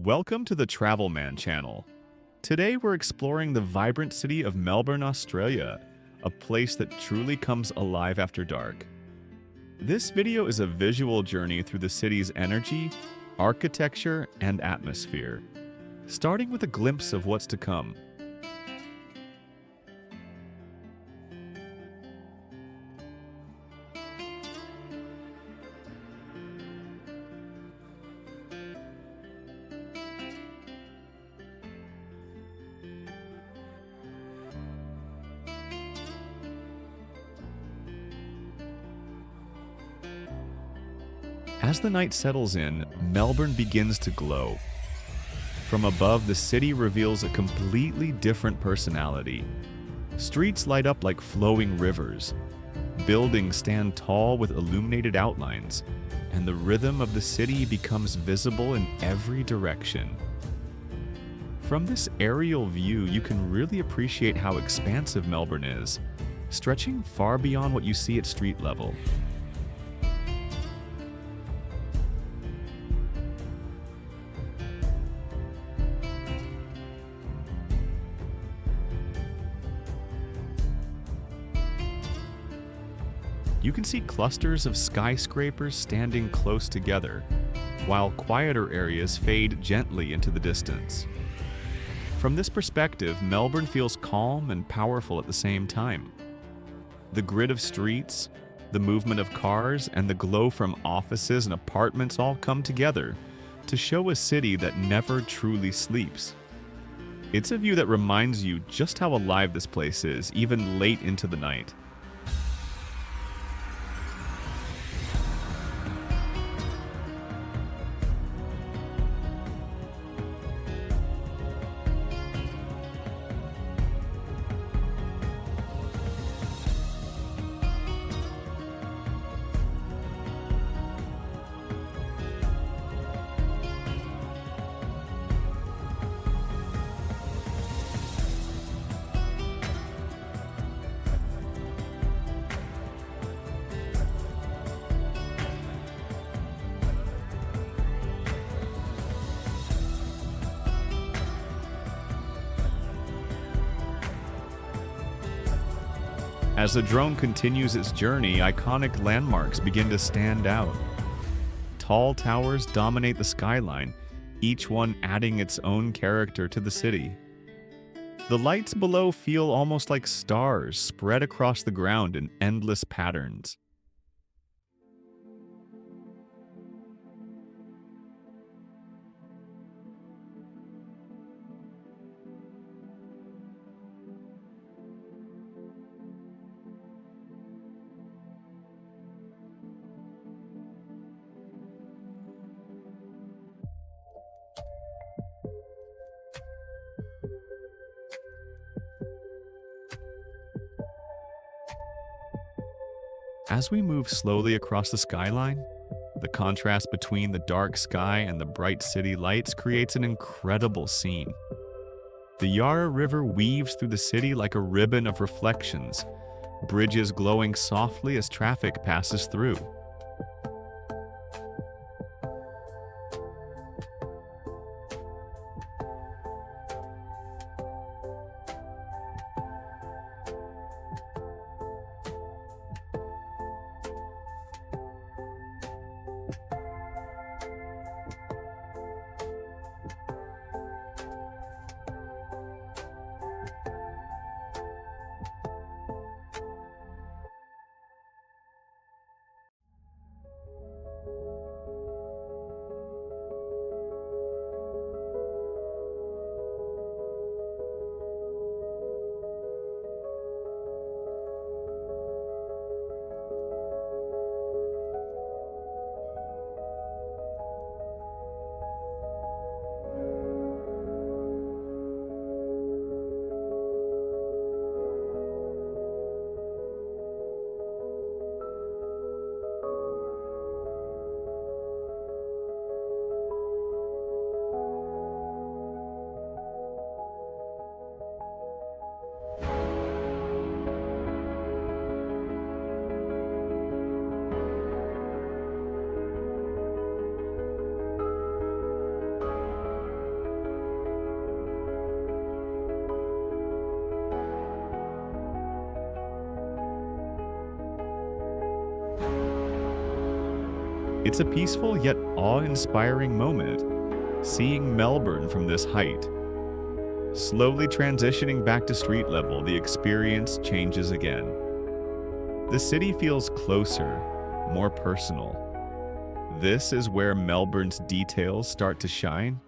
Welcome to the Travel Man channel. Today we're exploring the vibrant city of Melbourne, Australia, a place that truly comes alive after dark. This video is a visual journey through the city's energy, architecture, and atmosphere, starting with a glimpse of what's to come. As the night settles in, Melbourne begins to glow. From above, the city reveals a completely different personality. Streets light up like flowing rivers. Buildings stand tall with illuminated outlines, and the rhythm of the city becomes visible in every direction. From this aerial view, you can really appreciate how expansive Melbourne is, stretching far beyond what you see at street level. You can see clusters of skyscrapers standing close together, while quieter areas fade gently into the distance. From this perspective, Melbourne feels calm and powerful at the same time. The grid of streets, the movement of cars, and the glow from offices and apartments all come together to show a city that never truly sleeps. It's a view that reminds you just how alive this place is, even late into the night. As the drone continues its journey, iconic landmarks begin to stand out. Tall towers dominate the skyline, each one adding its own character to the city. The lights below feel almost like stars spread across the ground in endless patterns. As we move slowly across the skyline, the contrast between the dark sky and the bright city lights creates an incredible scene. The Yarra River weaves through the city like a ribbon of reflections, bridges glowing softly as traffic passes through. It's a peaceful yet awe-inspiring moment, seeing Melbourne from this height. Slowly transitioning back to street level, the experience changes again. The city feels closer, more personal. This is where Melbourne's details start to shine.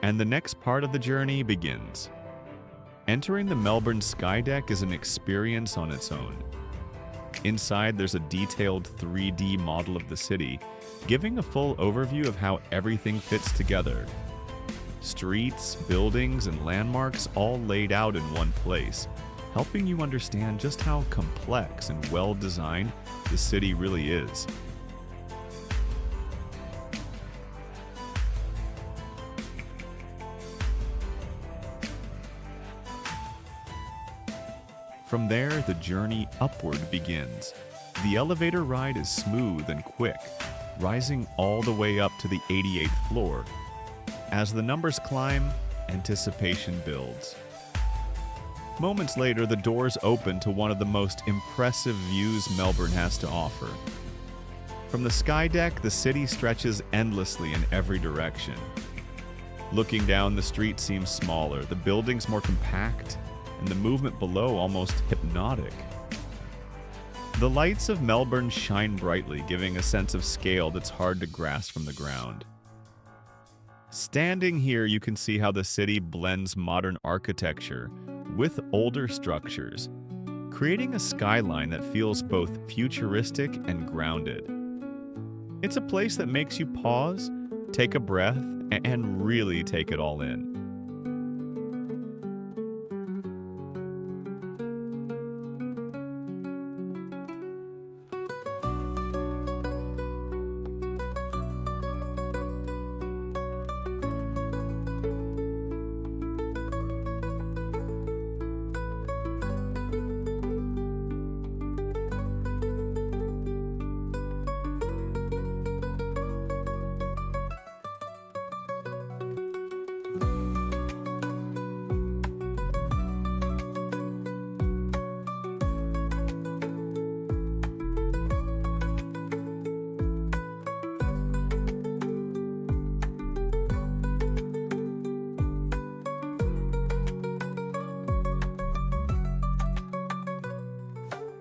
And the next part of the journey begins. Entering the Melbourne Skydeck is an experience on its own. Inside, there's a detailed 3D model of the city, giving a full overview of how everything fits together. Streets, buildings, and landmarks all laid out in one place, helping you understand just how complex and well-designed the city really is. From there, the journey upward begins. The elevator ride is smooth and quick, rising all the way up to the 88th floor. As the numbers climb, anticipation builds. Moments later, the doors open to one of the most impressive views Melbourne has to offer. From the Skydeck, the city stretches endlessly in every direction. Looking down, the street seems smaller, the buildings more compact, and the movement below almost hypnotic. The lights of Melbourne shine brightly, giving a sense of scale that's hard to grasp from the ground. Standing here, you can see how the city blends modern architecture with older structures, creating a skyline that feels both futuristic and grounded. It's a place that makes you pause, take a breath, and really take it all in.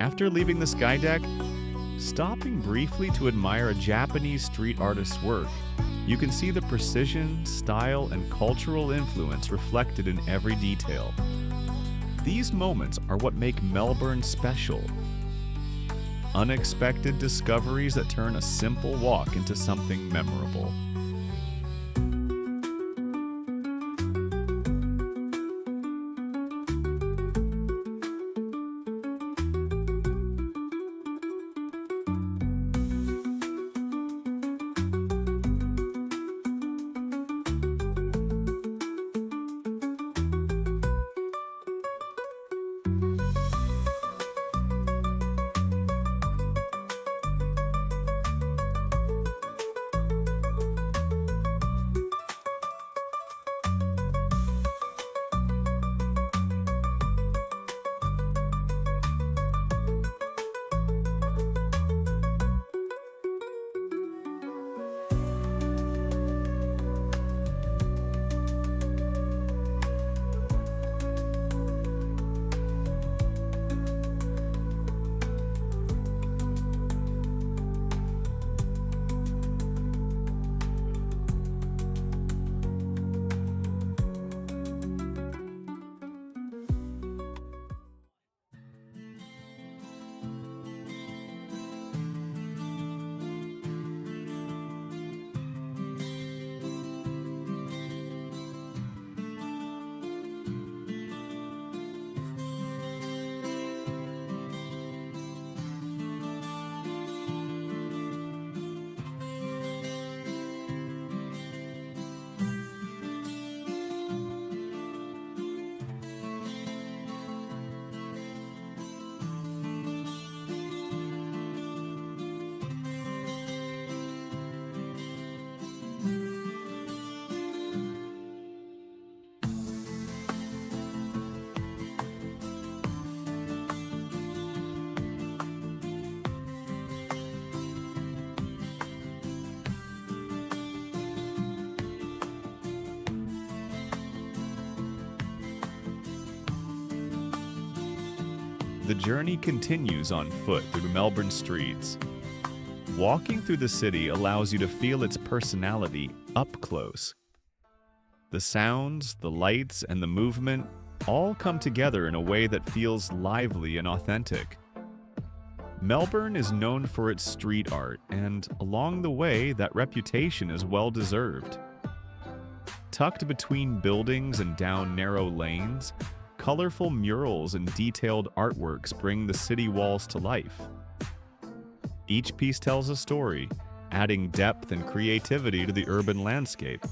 After leaving the Skydeck, stopping briefly to admire a Japanese street artist's work, you can see the precision, style, and cultural influence reflected in every detail. These moments are what make Melbourne special. Unexpected discoveries that turn a simple walk into something memorable. the journey continues on foot through Melbourne streets. Walking through the city allows you to feel its personality up close. The sounds, the lights, and the movement all come together in a way that feels lively and authentic. Melbourne is known for its street art, and along the way, that reputation is well-deserved. Tucked between buildings and down narrow lanes, colorful murals and detailed artworks bring the city walls to life. Each piece tells a story, adding depth and creativity to the urban landscape.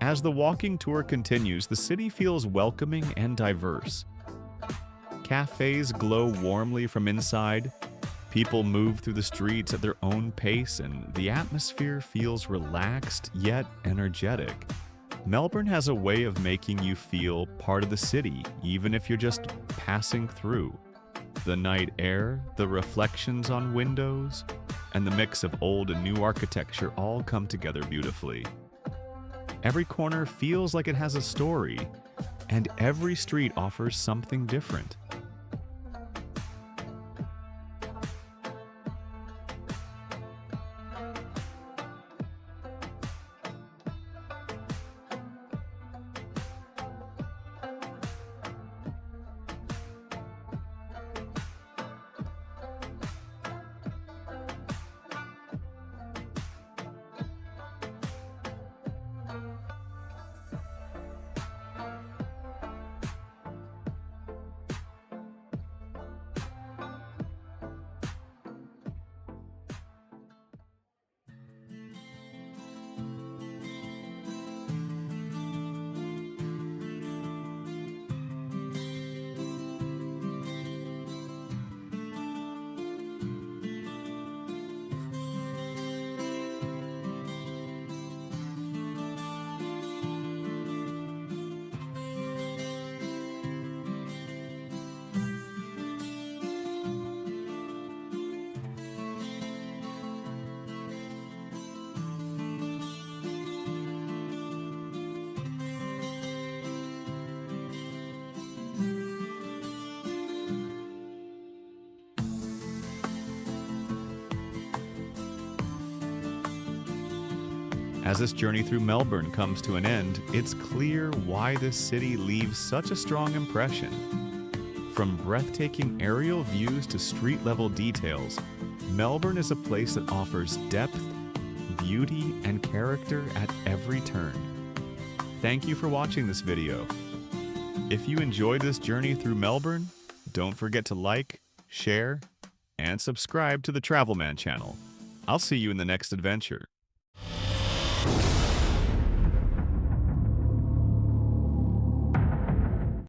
As the walking tour continues, the city feels welcoming and diverse. Cafes glow warmly from inside, people move through the streets at their own pace, and the atmosphere feels relaxed yet energetic. Melbourne has a way of making you feel part of the city, even if you're just passing through. The night air, the reflections on windows, and the mix of old and new architecture all come together beautifully. Every corner feels like it has a story, and every street offers something different. As this journey through Melbourne comes to an end, it's clear why this city leaves such a strong impression. From breathtaking aerial views to street-level details, Melbourne is a place that offers depth, beauty, and character at every turn. Thank you for watching this video. If you enjoyed this journey through Melbourne, don't forget to like, share, and subscribe to the Travelman channel. I'll see you in the next adventure.